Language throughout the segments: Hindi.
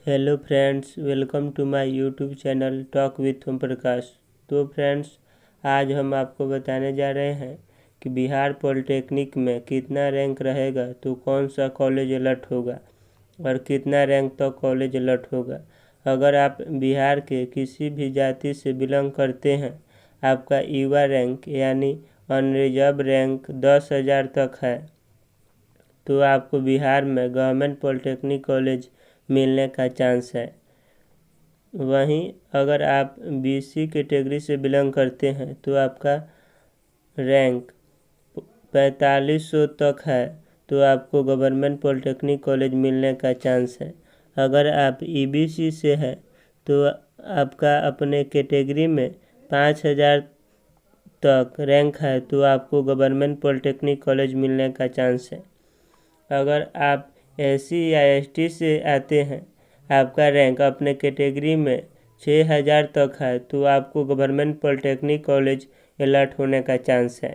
Hello friends, welcome to my YouTube channel talk with Om Prakash. तो फ्रेंड्स, आज हम आपको बताने जा रहे हैं कि बिहार पॉलिटेक्निक में कितना रैंक रहेगा तो कौन सा कॉलेज अलर्ट होगा और कितना रैंक तक कॉलेज अलर्ट होगा। अगर आप बिहार के किसी भी जाति से बिलोंग करते हैं, आपका युवा रैंक यानी अनरिजर्व रैंक 10,000 तक है, तो आपको बिहार में गवर्नमेंट पॉलिटेक्निक कॉलेज मिलने का चांस है। वहीं अगर आप बीसी कैटेगरी से बिलोंग करते हैं तो आपका रैंक 4500 तक है, तो आपको गवर्नमेंट पॉलिटेक्निक कॉलेज मिलने का चांस है। अगर आप ईबीसी से है तो आपका अपने कैटेगरी में 5000 तक रैंक है, तो आपको गवर्नमेंट पॉलिटेक्निक कॉलेज मिलने का चांस है। अगर आप एससी या एसटी से आते हैं, आपका रैंक अपने कैटेगरी में 6000 तक है, तो आपको गवर्नमेंट पॉलिटेक्निक कॉलेज अलर्ट होने का चांस है।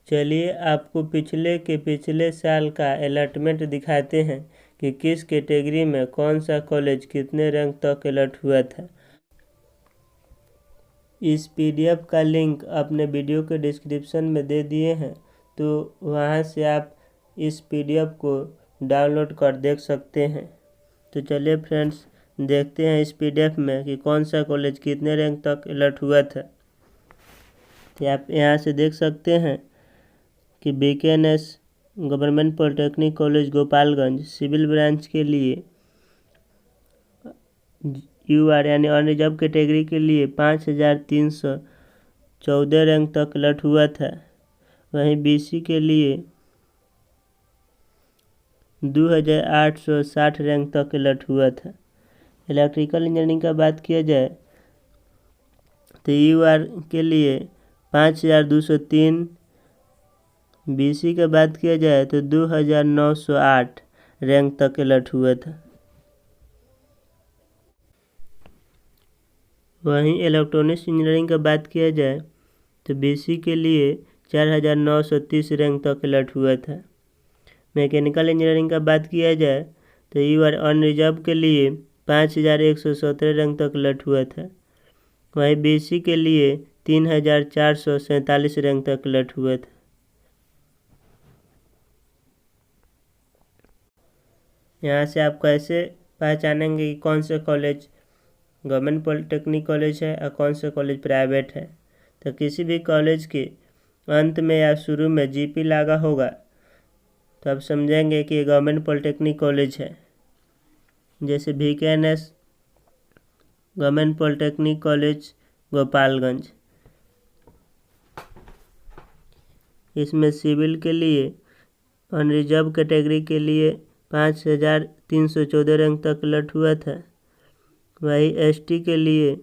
चलिए आपको पिछले साल का अलर्टमेंट दिखाते हैं कि किस कैटेगरी में कौन सा कॉलेज कितने रैंक तक अलर्ट हुआ था। इस पीडीएफ का लिंक अपने वीडियो के डिस्क्रिप्शन में दे दिए हैं, तो वहां से आप इस पीडीएफ को डाउनलोड कर देख सकते हैं। तो चलिए फ्रेंड्स, देखते हैं इस पीडीएफ में कि कौन सा कॉलेज कितने रैंक तक अलर्ट हुआ था। तो आप यहाँ से देख सकते हैं कि BKNS government polytechnic college Gopalganj civil branch के लिए यूआर यानी अनरिजर्व कैटेगरी के लिए 5314 रैंक तक अलर्ट हुआ था। वहीं बीसी के लिए 2860 रैंक तक अलर्ट हुआ था। इलेक्ट्रिकल इंजीनियरिंग का बात किया जाए तो यूआर के लिए 5203, बीसी का बात किया जाए तो 2908 रैंक तक अलर्ट हुआ था। वहीं इलेक्ट्रॉनिक्स इंजीनियरिंग का बात किया जाए तो बीसी के लिए 4930 रैंक तक अलर्ट हुआ था। मैकेनिकल इंजीनियरिंग का बात किया जाए तो यूआर अनरिजर्व के लिए 5117 रैंक तक अलर्ट हुआ था। वहीं बीसी के लिए 3447 रैंक तक अलर्ट हुआ था। यहाँ से आप कैसे पहचानेंगे कि कौन सा कॉलेज गवर्नमेंट पॉलिटेक्निक कॉलेज है और कौन सा कॉलेज प्राइवेट है। तो किसी भी कॉलेज के अंत में या शुरू में जीपी लगा होगा तो आप समझेंगे कि ये गवर्नमेंट पॉलिटेक्निक कॉलेज है। जैसे बीकेएनएस गवर्नमेंट पॉलिटेक्निक कॉलेज गोपालगंज, इसमें सिविल के लिए अनरिजर्व कैटेगरी के लिए 5314 रैंक तक अलर्ट हुआ था। वही एसटी के लिए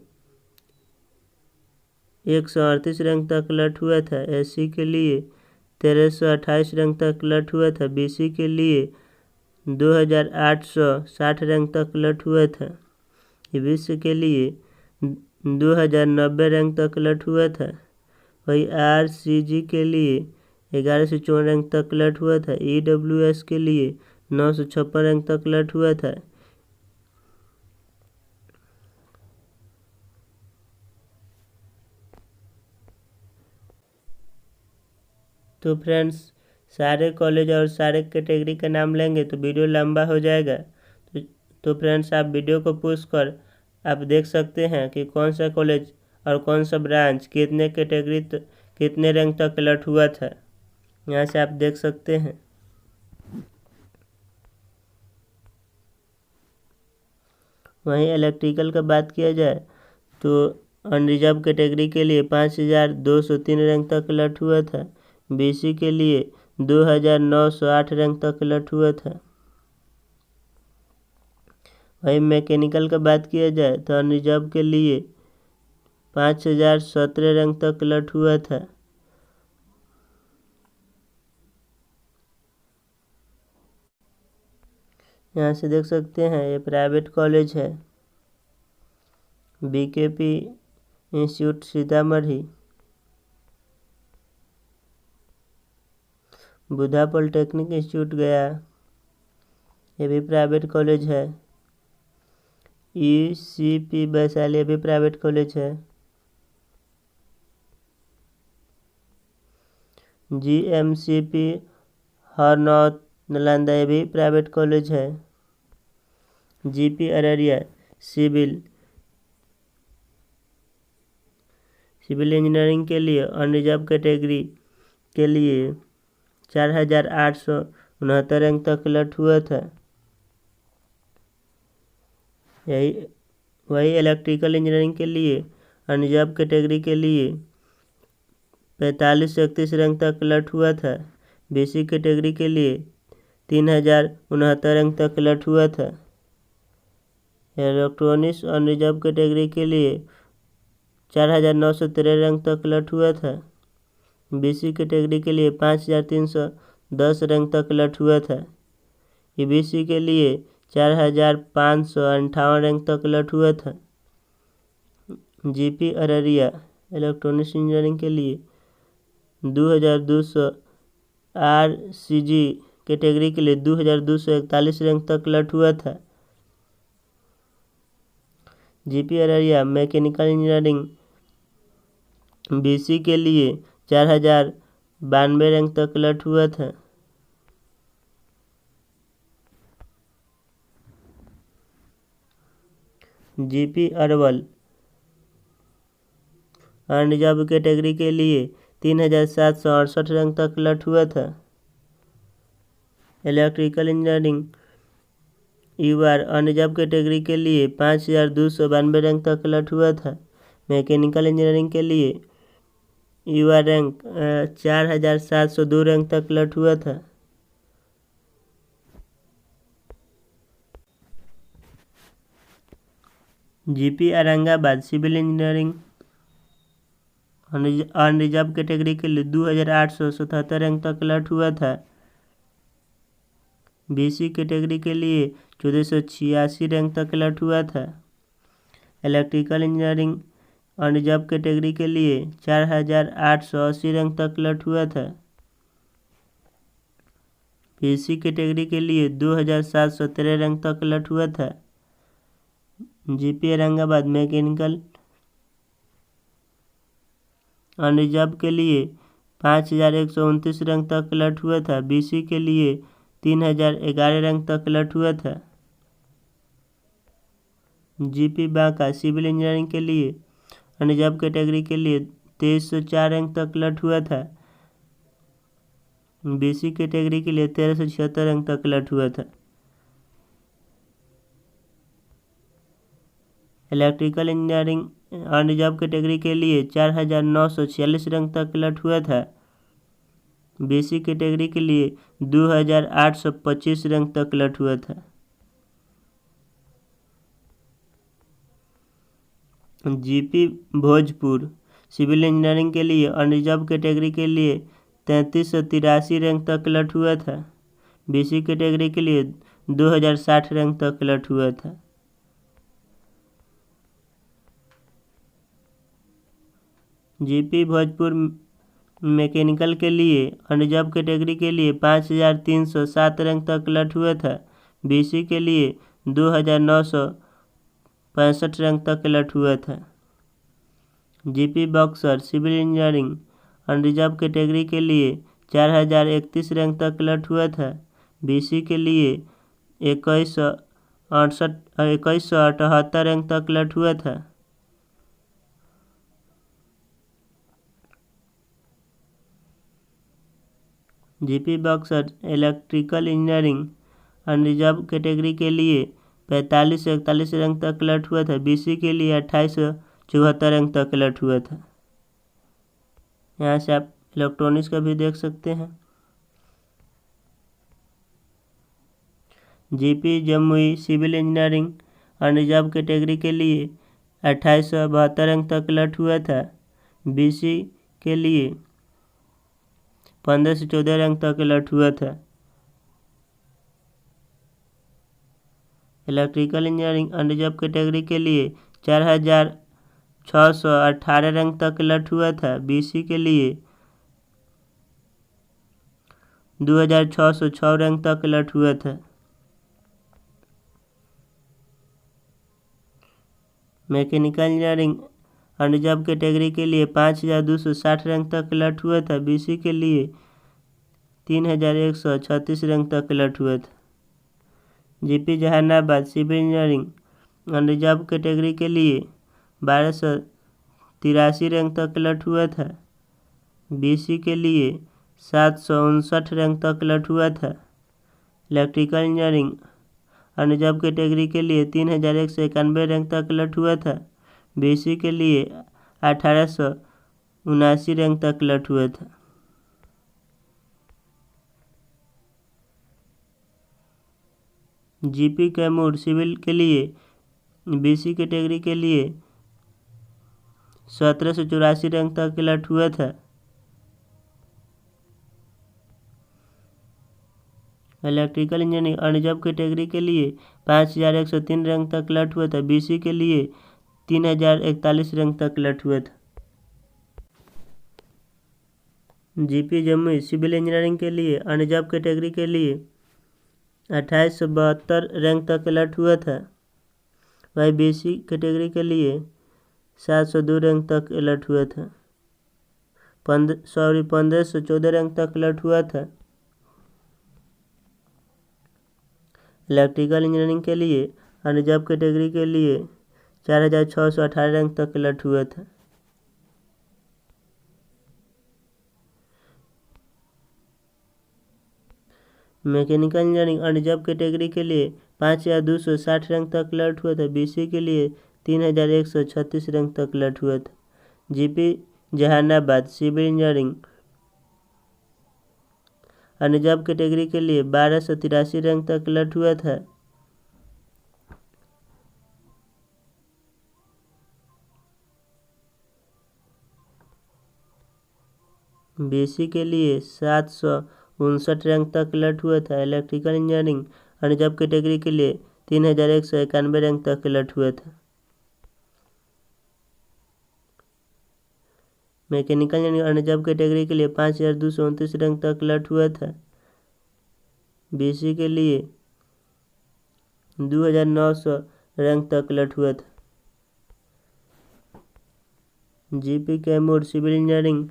138 रैंक तक अलर्ट हुआ था। एससी के लिए 1328 रैंक तक अलर्ट हुआ था। बीसी के लिए 2860 रैंक तक अलर्ट हुआ था। ईबीसी के लिए 2090 रैंक तक अलर्ट हुआ था। वही आरसीजी के लिए 1154 रैंक तक अलर्ट हुआ था। ईडब्ल्यूएस के लिए 956 रैंक तक अलर्ट हुआ था। तो फ्रेंड्स, सारे कॉलेज और सारे कैटेगरी का नाम लेंगे तो वीडियो लंबा हो जाएगा। तो फ्रेंड्स, आप वीडियो को पुश कर आप देख सकते हैं कि कौन सा कॉलेज और कौन सा ब्रांच कितने कैटेगरी कितने रैंक तक अलर्ट हुआ था। यहाँ से आप देख सकते हैं। वहीं इलेक्ट्रिकल का बात किया जाए तो अनरिजर्व कैटेगरी के लिए 5203 रैंक तक अलर्ट हुआ था। बीसी के लिए 2908 रैंक तक अलर्ट हुआ था। वहीं मैकेनिकल का बात किया जाए तो अनरिजर्व के लिए 5017 रैंक तक अलर्ट हुआ था। यहाँ से देख सकते हैं ये प्राइवेट कॉलेज है, बीकेपी इंस्टीट्यूट सीतामढ़ी। बुधा पॉलिटेक्निक इंस्टीट्यूट गया, ये भी प्राइवेट कॉलेज है। ECP वैशाली, ये भी प्राइवेट कॉलेज है। GMCP हरनौत नालंदा, ये भी प्राइवेट कॉलेज है। GP अररिया सिविल इंजीनियरिंग के लिए अनरिजर्व कैटेगरी के लिए 4869 रैंक तक अलर्ट हुआ था। वही इलेक्ट्रिकल इंजीनियरिंग के लिए अनरिजर्व कैटेगरी के लिए 45 से 31 रैंक तक अलर्ट हुआ था। BC कैटेगरी के लिए 3069 रैंक तक अलर्ट हुआ था। इलेक्ट्रॉनिक्स अनरिजर्व कैटेगरी के लिए 4913 रैंक तक अलर्ट हुआ था। BC कैटेगरी के लिए 5310 रैंक तक अलर्ट हुआ था। EBC के लिए 4558 रैंक तक अलर्ट हुआ था। GP अररिया इलेक्ट्रॉनिक्स इंजीनियरिंग के लिए 2200, RCG कैटेगरी के लिए 2241 रैंक तक अलर्ट हुआ था। GP Araria mechanical engineering BC के लिए 4092 रैंक तक अलर्ट हुआ था। GP अरवल अनरिजर्व कैटेगरी के लिए 3768 रैंक तक अलर्ट हुआ था। Electrical engineering UR unreserved category के लिए 5292 रैंक तक अलर्ट हुआ था। मैकेनिकल इंजीनियरिंग के लिए UR रैंक 4702 रैंक तक अलर्ट हुआ था। GP Aurangabad civil engineering unreserved category के लिए 2877 रैंक तक अलर्ट हुआ था। BC कैटेगरी के लिए 1486 रैंक तक अलर्ट हुआ था। इलेक्ट्रिकल इंजीनियरिंग अनरिजर्व कैटेगरी के लिए 4880 रैंक तक अलर्ट हुआ था। BC कैटेगरी के लिए 2713 रैंक तक अलर्ट हुआ था। GP औरंगाबाद मैकेनिकल अनरिजर्व के लिए 5129 रैंक तक अलर्ट हुआ था। BC के लिए 3011 रैंक तक अलर्ट हुआ था। GP बांका सिविल इंजीनियरिंग के लिए अनरिजर्व कैटेगरी के लिए 2304 रैंक तक अलर्ट हुआ था। BC कैटेगरी के लिए 1376 रैंक तक अलर्ट हुआ था। इलेक्ट्रिकल इंजीनियरिंग अनरिजर्व कैटेगरी के लिए 4946 रैंक तक अलर्ट हुआ था। BC कैटेगरी के लिए 2825 रैंक तक अलर्ट हुआ था। GP भोजपुर सिविल इंजीनियरिंग के लिए अनरिजर्व कैटेगरी के लिए 3383 रैंक तक अलर्ट हुआ था। BC कैटेगरी के लिए 2060 रैंक तक अलर्ट हुआ था। GP भोजपुर मैकेनिकल के लिए अनरिजर्व कैटेगरी के लिए 5307 रैंक तक अलर्ट हुआ था। BC के लिए 2965 रैंक तक अलर्ट हुआ था। GP Buxar civil engineering unreserved category के लिए 4031 रैंक तक अलर्ट हुआ था। BC के लिए 2178 रैंक तक अलर्ट हुआ था। GP Buxar electrical engineering unreserved category के लिए 45 से 41 रैंक तक अलर्ट हुआ था। BC के लिए 2874 रैंक तक अलर्ट हुआ था। यहाँ से आप इलेक्ट्रॉनिक्स का भी देख सकते हैं। GP Jamui civil engineering unreserved category के लिए 2872 रैंक तक अलर्ट हुआ था। BC के लिए 15 से 14 रैंक तक अलर्ट हुआ था। इलेक्ट्रिकल इंजीनियरिंग अनरिजर्व कैटेगरी के लिए 4618 रैंक तक अलर्ट हुआ था। BC के लिए 2606 रैंक तक अलर्ट हुए थे। मैकेनिकल इंजीनियरिंग अनरिजर्व कैटेगरी के लिए 5260 रैंक तक अलर्ट हुए थे। बीसी के लिए 3136 रैंक तक अलर्ट हुए थे। GP Jehanabad civil engineering unreserved category के लिए 1283 रैंक तक अलर्ट हुआ था। बीसी के लिए 759 रैंक तक अलर्ट हुआ था। इलेक्ट्रिकल इंजीनियरिंग अनरिजर्व कैटेगरी के लिए 3191 रैंक तक अलर्ट हुआ था। बीसी के लिए 1879 रैंक तक अलर्ट हुआ था। जीपी कैमूर सिविल के लिए बीसी कैटेगरी के लिए 1784 रैंक तक अलर्ट हुआ था। इलेक्ट्रिकल इंजीनियरिंग अनरिजर्व कैटेगरी के लिए 5103 रैंक तक अलर्ट हुआ था। बीसी के लिए 3041 रैंक तक अलर्ट हुआ था। जीपी जमुई सिविल इंजीनियरिंग के लिए अनरिजर्व कैटेगरी के लिए 2872 रैंक तक अलर्ट हुआ था। वही बीसी कैटेगरी के लिए 702 रैंक तक अलर्ट हुआ था। 1514 रैंक तक अलर्ट हुआ था। इलेक्ट्रिकल इंजीनियरिंग के लिए अनरिजर्व कैटेगरी के लिए 4618 रैंक तक अलर्ट हुआ था। मैकेनिकल इंजीनियरिंग अनरिजर्व कैटेगरी के लिए 5260 रैंक तक अलर्ट हुआ था। बीसी के लिए 3136 रैंक तक अलर्ट हुआ था। GP Jehanabad civil engineering unreserved category के लिए 1283 रैंक तक अलर्ट हुआ था। बीसी के लिए 759 रैंक तक अलर्ट हुआ था। इलेक्ट्रिकल इंजीनियरिंग अनरिजर्व कैटेगरी के लिए 3191 रैंक तक अलर्ट हुआ था। मैकेनिकल इंजीनियरिंग अनरिजर्व कैटेगरी के लिए 5229 रैंक तक अलर्ट हुआ था। बीसी के लिए 2900 रैंक तक अलर्ट हुआ था। GP Kaimur civil engineering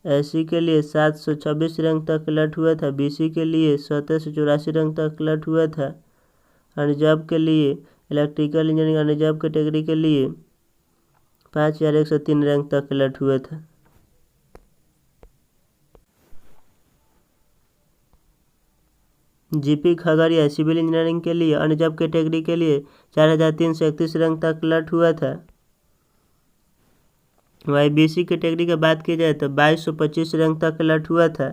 SC के लिए 726 रैंक तक अलर्ट हुआ था। बीसी के लिए 1784 रैंक तक अलर्ट हुआ था। अनरिजर्व के लिए इलेक्ट्रिकल इंजीनियरिंग अनरिजर्व कैटेगरी के लिए 5103 रैंक तक अलर्ट हुआ था। जीपी खगड़िया सिविल इंजीनियरिंग के लिए अनरिजर्व कैटेगरी के लिए 4331 रैंक तक अलर्ट हुआ था। वही बीसी कैटेगरी की बात की जाए तो 2225 रैंक तक अलर्ट हुआ था।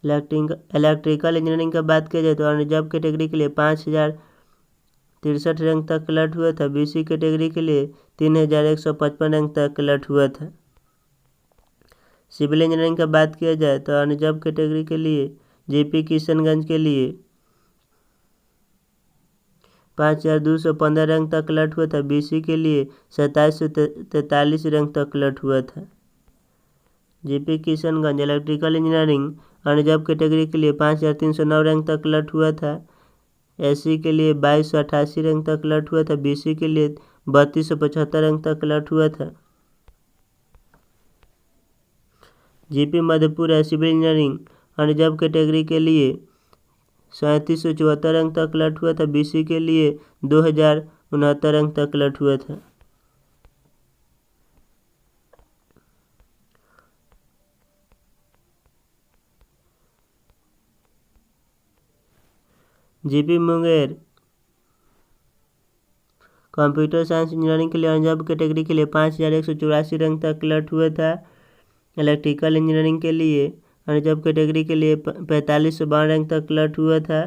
इलेक्ट्रिकल इंजीनियरिंग की बात की जाए तो अनरिजर्व कैटेगरी के लिए 5063 रैंक तक अलर्ट हुआ था। बीसी कैटेगरी के लिए 3155 रैंक तक अलर्ट हुआ था। सिविल इंजीनियरिंग की बात किया जाए तो अनरिजर्व कैटेगरी के लिए जेपी किशनगंज के लिए 5215 रैंक तक अलर्ट हुआ था। बीसी के लिए 2743 रैंक तक अलर्ट हुआ था। JP Kishanganj electrical engineering unreserved category के लिए 5309 रैंक तक अलर्ट हुआ था। एससी के लिए 2288 रैंक तक अलर्ट हुआ था। बीसी के लिए 3275 रैंक तक अलर्ट हुआ था। GP Madhepura civil engineering unreserved category के लिए 3774 रैंक तक अलर्ट हुआ था। बीसी के लिए 2069 रैंक तक अलर्ट हुआ था। GP Munger computer science engineering के लिए अनरिजर्व कैटेगरी के लिए 5184 रैंक तक अलर्ट हुआ था। इलेक्ट्रिकल इंजीनियरिंग के लिए अनरिजर्व कैटेगरी के लिए 4552 रैंक तक अलर्ट हुआ था।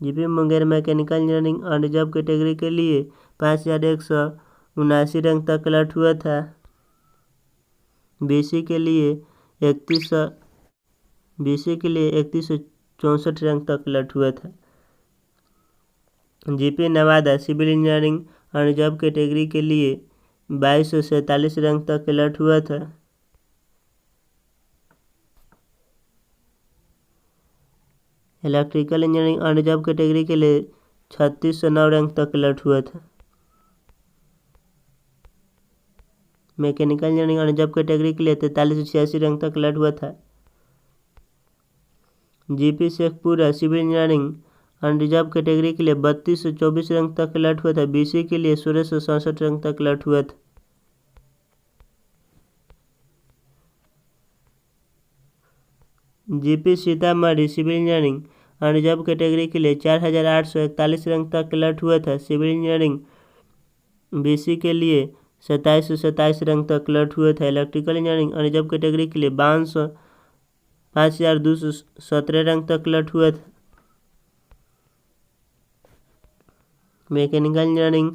GP Munger mechanical engineering unreserved category के लिए 5179 रैंक तक अलर्ट हुआ था। बीसी के लिए 3100 BC के लिए 3164 रैंक तक अलर्ट हुआ था। GP Nawada civil engineering unreserved category के लिए 2247 रैंक तक अलर्ट हुआ था। इलेक्ट्रिकल इंजीनियरिंग अनरिजर्व कैटेगरी के लिए 3609 रैंक तक अलर्ट हुआ था। मैकेनिकल इंजीनियरिंग अनरिजर्व कैटेगरी के लिए 4386 रैंक तक अलर्ट हुआ था। GP Sheikhpura civil engineering unreserved category के लिए 3224 रैंक तक अलर्ट हुआ था। बीसी के लिए 1667 रैंक तक अलर्ट हुआ था। GP Sitamarhi civil engineering unreserved category के लिए 4841 रैंक तक अलर्ट हुआ था। सिविल इंजीनियरिंग बीसी के लिए 2727 रैंक तक अलर्ट हुआ था। इलेक्ट्रिकल इंजीनियरिंग अनरिजर्व कैटेगरी के लिए 5217 रैंक तक अलर्ट हुआ था। मैकेनिकल इंजीनियरिंग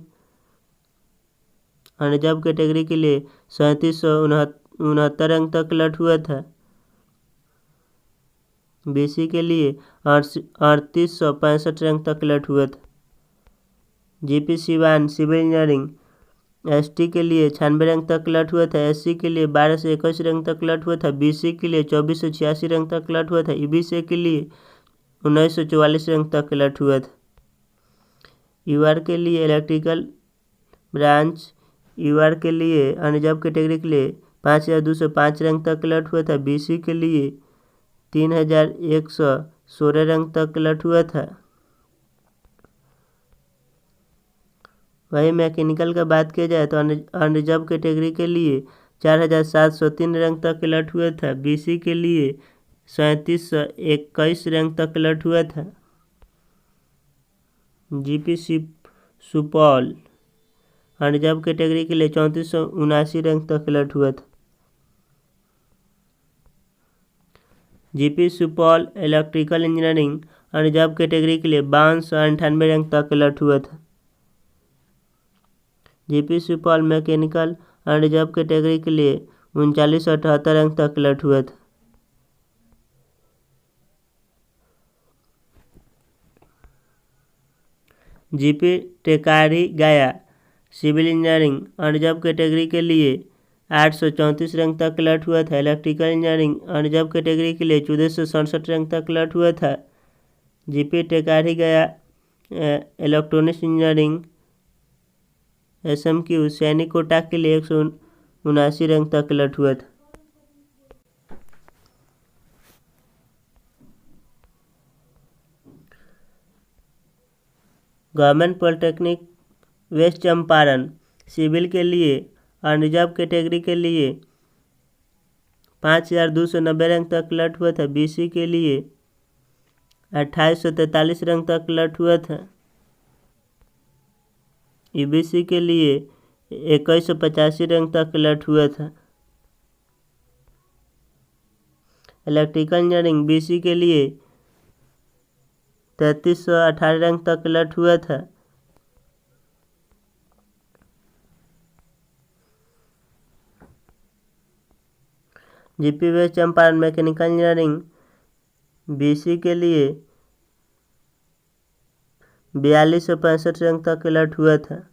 अनरिजर्व कैटेगरी के लिए 3769 रैंक तक अलर्ट हुआ था। बीसी के लिए 3865 रैंक तक अलर्ट हुआ था। GP Siwan civil engineering ST के लिए 96 रैंक तक अलर्ट हुआ था। एससी के लिए 1221 रैंक तक अलर्ट हुआ था। बीसी के लिए 2486 रैंक तक अलर्ट हुआ था। ईबीसी के लिए 1944 रैंक तक अलर्ट हुआ था। यूआर के लिए इलेक्ट्रिकल ब्रांच यूआर के लिए अनरिजर्व कैटेगरी के लिए 5205 रैंक तक अलर्ट हुआ था। बीसी के लिए 3116 रैंक तक अलर्ट हुआ था। वही मैकेनिकल का बात किया जाए तो अनरिजर्व कैटेगरी के लिए 4703 रैंक तक अलर्ट हुआ था। बीसी के लिए 3721 रैंक तक अलर्ट हुआ था। जीपी सुपौल अनरिजर्व कैटेगरी के लिए 3479 रैंक तक अलर्ट हुआ था। GP Supaul electrical engineering unreserved category के लिए 5298 रैंक तक अलर्ट हुआ था। GP Supaul mechanical unreserved category के लिए 3978 रैंक तक अलर्ट हुआ था। जीपी टेकारी गया सिविल इंजीनियरिंग अनरिजर्व कैटेगरी के लिए 834 रैंक तक अलर्ट हुआ था। इलेक्ट्रिकल इंजीनियरिंग अनरिजर्व कैटेगरी के लिए 1467 रैंक तक अलर्ट हुआ था। जीपी टेकारी गया इलेक्ट्रॉनिक्स इंजीनियरिंग एसएमक्यू सैनिक कोटा के लिए 179 रैंक तक अलर्ट हुआ था। Government polytechnic west Champaran civil के लिए अनरिजर्व कैटेगरी के लिए 5290 रैंक तक अलर्ट हुआ था। बीसी के लिए 2843 रैंक तक अलर्ट हुआ था। ईबीसी के लिए 2185 रैंक तक अलर्ट हुआ था। इलेक्ट्रिकल इंजीनियरिंग बीसी के लिए 3318 रैंक तक अलर्ट हुआ था। GP west Champaran mechanical engineering BC के लिए 4265 रैंक तक अलर्ट हुआ था।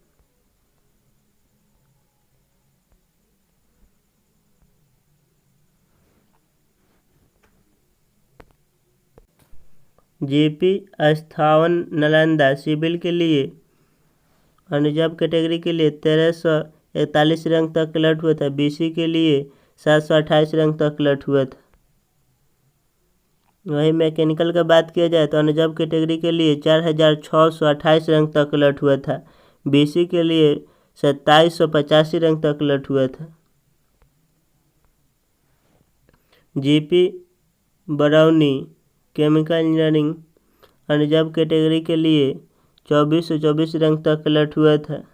जीपी अस्थावन नालंदा सिविल के लिए अनरिजर्व कैटेगरी के लिए 1341 रैंक तक अलर्ट हुआ था। बीसी के लिए 728 रैंक तक अलर्ट हुआ था। वही मैकेनिकल का बात किया जाए तो अनरिजर्व कैटेगरी के लिए 4628 रैंक तक अलर्ट हुआ था। बीसी के लिए 2785 रैंक तक अलर्ट हुआ था। GP Barauni chemical engineering unreserved category के लिए 2424 रैंक तक अलर्ट हुआ था।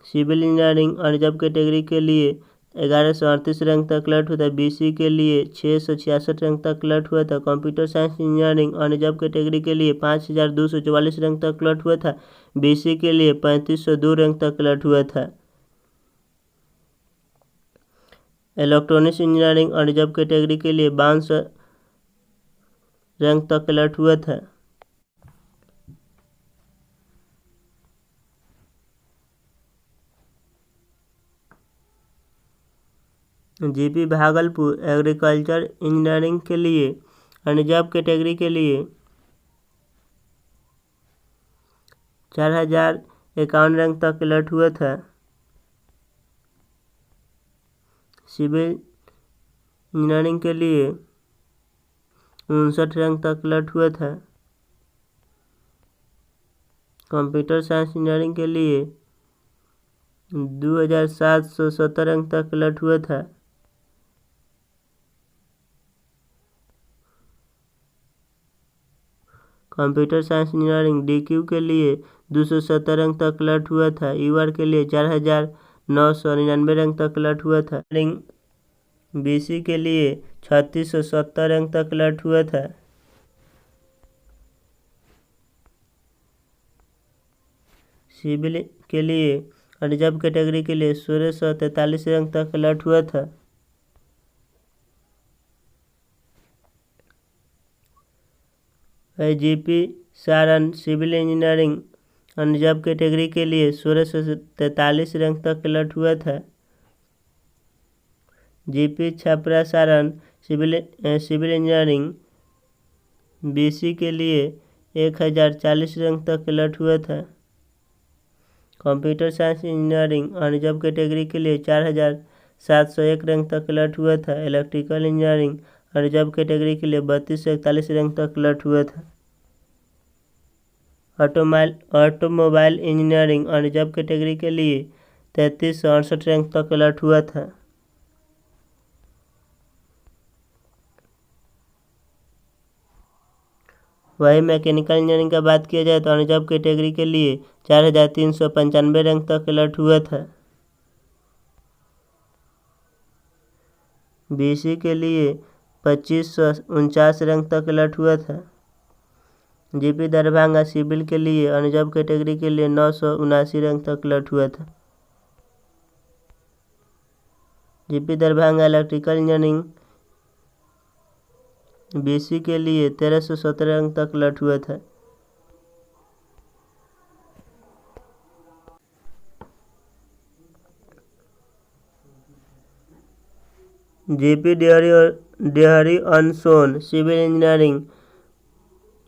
सिविल इंजीनियरिंग अनरिजर्व कैटेगरी के लिए 1138 रैंक तक अलर्ट हुआ था। बीसी के लिए 666 रैंक तक अलर्ट हुआ था। Computer science engineering unreserved category के लिए 5244 रैंक तक अलर्ट हुआ था। बीसी के लिए 3502 रैंक तक अलर्ट हुआ था। इलेक्ट्रॉनिक्स इंजीनियरिंग अनरिजर्व कैटेगरी के लिए 52 रैंक तक अलर्ट हुआ था। जीपी भागलपुर एग्रीकल्चर इंजीनियरिंग के लिए अनरिजर्व कैटेगरी के लिए 4051 रैंक तक अलर्ट हुआ था। सिविल इंजीनियरिंग के लिए 59 रैंक तक अलर्ट हुआ था। कंप्यूटर साइंस इंजीनियरिंग के लिए 2770 रैंक तक अलर्ट हुआ था। कंप्यूटर साइंस इंजीनियरिंग डीक्यू के लिए 270 रैंक तक अलर्ट हुआ था। यूआर के लिए 4999 रैंक तक अलर्ट हुआ था। बीसी के लिए 3670 रैंक तक अलर्ट हुआ था। सिविल के लिए अनरिजर्व कैटेगरी के लिए 1643 रैंक तक अलर्ट हुआ था। GP Saran civil engineering unreserved category के लिए 1643 रैंक तक अलर्ट हुआ था। GP Chapra Saran civil engineering BC के लिए 1040 रैंक तक अलर्ट हुआ था। Computer science engineering unreserved category के लिए 4701 रैंक तक अलर्ट हुआ था। इलेक्ट्रिकल इंजीनियरिंग अनरिजर्व कैटेगरी के लिए 3241 रैंक तक अलर्ट हुआ था। ऑटोमोबाइल इंजीनियरिंग अनरिजर्व कैटेगरी के लिए 3368 रैंक तक अलर्ट हुआ था। वही मैकेनिकल इंजीनियरिंग का बात किया जाए तो अनरिजर्व कैटेगरी के लिए 4395 रैंक तक अलर्ट हुआ था। बीसी के लिए 2549 रैंक तक अलर्ट हुआ था। जीपी दरभंगा सिविल के लिए अनरिजर्व कैटेगरी के लिए 979 रैंक तक अलर्ट हुआ था। GP Darbhanga electrical engineering BC के लिए 1317 रैंक तक अलर्ट हुआ था। GP Dehri अनसोन civil engineering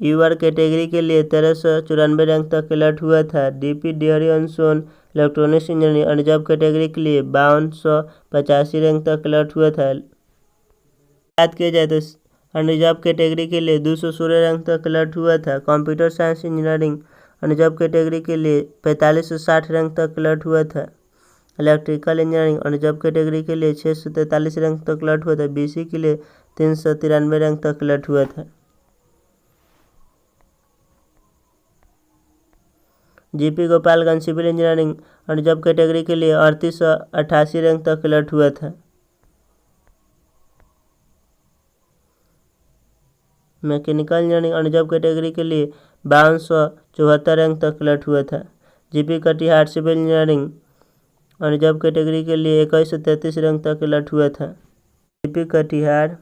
यूआर category के लिए 1394 रैंक तक अलर्ट हुआ था। DP Dehri अनसोन electronics engineering unreserved category के लिए 5285 रैंक तक अलर्ट हुआ था। बात किया जाए तो अनरिजर्व कैटेगरी के लिए 216 रैंक तक अलर्ट हुआ था। Computer science engineering unreserved category के लिए 4560 रैंक तक अलर्ट हुआ था। इलेक्ट्रिकल इंजीनियरिंग अनरिजर्व कैटेगरी के लिए 643 रैंक तक अलर्ट हुआ था। बीसी के लिए 393 रैंक तक अलर्ट हुआ था। GP Gopalganj civil engineering unreserved category के लिए 3888 रैंक तक अलर्ट हुआ था। मैकेनिकल इंजीनियरिंग अनरिजर्व कैटेगरी के लिए 5274 रैंक तक अलर्ट हुआ था। GP Katihar civil engineering unreserved category के लिए 2133 रैंक तक अलर्ट हुआ था। GP Katihar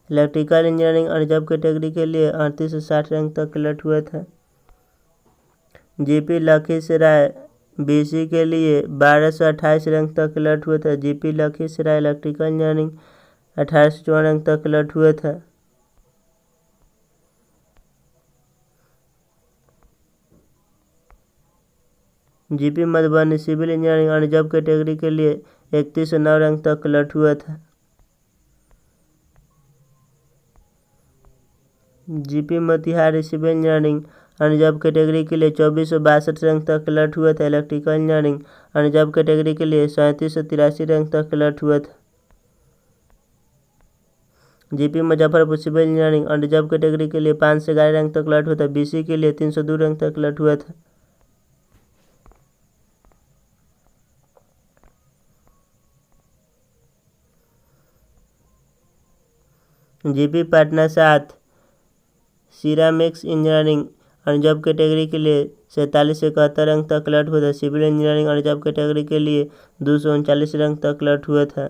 electrical engineering unreserved category के लिए 3860 रैंक तक अलर्ट हुआ था। जीपी लखीसराय बीसी के लिए 1228 रैंक तक अलर्ट हुआ था। GP Lakhisarai electrical engineering 1854 rank तक अलर्ट हुआ था। GP Madhubani civil engineering unreserved category के लिए 3109 रैंक तक अलर्ट हुआ था। GP Motihari civil engineering unreserved category के लिए 2462 रैंक तक अलर्ट हुआ था। इलेक्ट्रिकल इंजीनियरिंग अनरिजर्व कैटेगरी के लिए 3783 रैंक तक अलर्ट हुआ था। GP Muzaffarpur civil engineering unreserved category के लिए 5 से 11 रैंक तक अलर्ट हुआ था। बीसी के लिए 302 रैंक तक अलर्ट हुआ था। GP Patna 7 ceramics engineering unreserved category के लिए 47 से 71 रैंक तक क्लर्क हुआ था। सिविल इंजीनियरिंग अनरिजर्व कैटेगरी के लिए 239 रैंक तक क्लर्क हुआ था।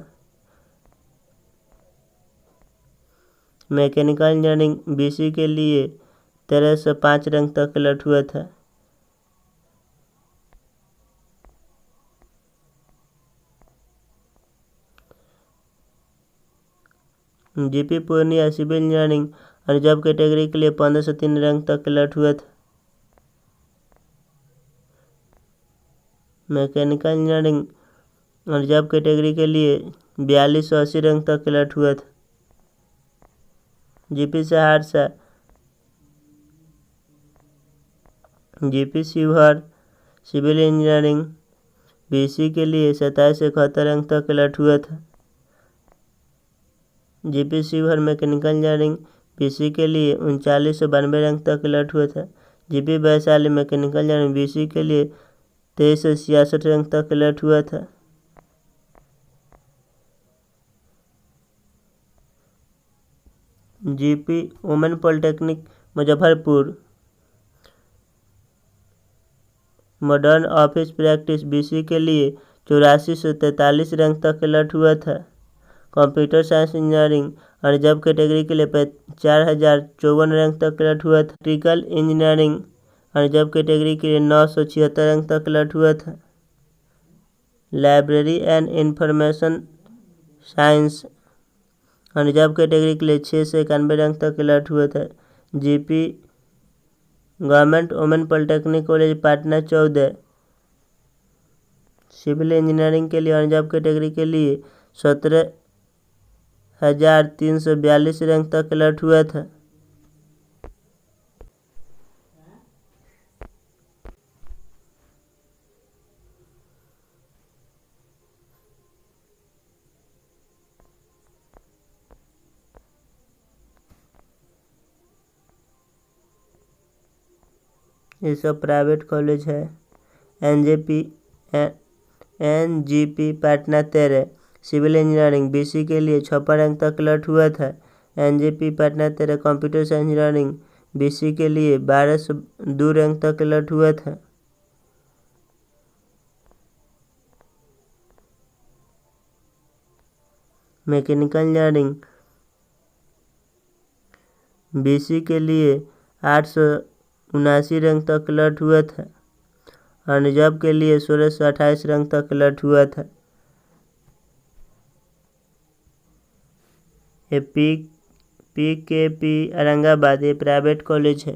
मैकेनिकल इंजीनियरिंग बीसी के लिए 1305 रैंक तक क्लर्क हुआ था। GP Purnia civil engineering reserved category के लिए 1503 रैंक तक क्लर्क हुआ था। मैकेनिकल इंजीनियरिंग रिजर्व कैटेगरी के लिए 4280 रैंक तक क्लर्क हुआ था। GP Saharsa GP Sheohar civil engineering BC के लिए 27 से 71 रैंक तक क्लर्क हुआ था। GP Sheohar mechanical engineering BC के लिए 3992 रैंक तक क्लर्क हुआ था। GP Vaishali mechanical engineering BC के लिए 2366 रैंक तक क्लर्क हुआ था। GP women polytechnic Muzaffarpur modern office practice BC के लिए 8443 रैंक तक क्लर्क हुआ था। Computer science engineering reserved category के लिए 4054 रैंक तक क्लर्क हुआ था। इलेक्ट्रिकल इंजीनियरिंग रिजर्व कैटेगरी के लिए 976 रैंक तक क्लर्क हुआ था। Library and information science reserve category के लिए 6 से 91 रैंक तक क्लर्क हुआ था। GP government women polytechnic college Patna 14 civil engineering के लिए रिजर्व कैटेगरी के लिए 17342 रैंक तक क्लर्क हुआ था। ये सब प्राइवेट कॉलेज है। NGP Patna 13 civil engineering BC के लिए 56 रैंक तक क्लर्क हुआ था। NGP Patna 13 computer science engineering BC के लिए 1202 रैंक तक क्लर्क हुआ था। मैकेनिकल इंजीनियरिंग बीसी के लिए 879 रैंक तक क्लर्क हुआ था और रिजर्व के लिए 1628 रैंक तक क्लर्क हुआ था। ये पीकेपी औरंगाबाद ये प्राइवेट कॉलेज है।